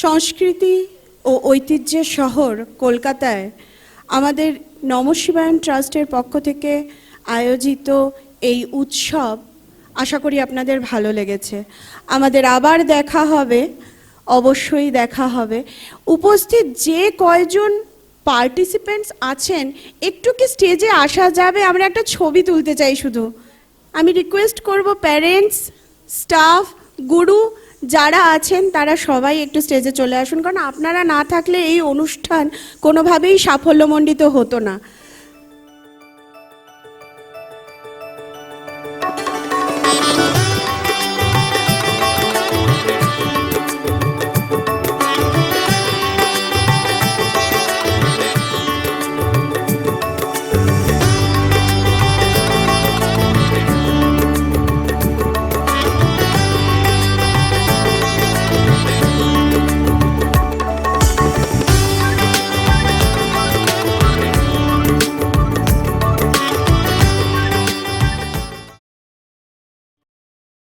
সংস্কৃতি ও ঐতিহ্যের শহর কলকাতায় আমাদের নমঃশিবায়ন ট্রাস্টের পক্ষ থেকে আয়োজিত এই উৎসব আশা করি আপনাদের ভালো লেগেছে। আমাদের আবার দেখা হবে, অবশ্যই দেখা হবে। উপস্থিত যে কয়জন পার্টিসিপেন্টস আছেন একটু কি স্টেজে আসা যাবে? আমরা একটা ছবি তুলতে চাই শুধু। আমি রিকোয়েস্ট করব প্যারেন্টস, স্টাফ, গুরু যারা আছেন তারা সবাই একটু স্টেজে চলে আসুন, কারণ আপনারা না থাকলে এই অনুষ্ঠান কোনোভাবেই সাফল্যমণ্ডিত হতো না।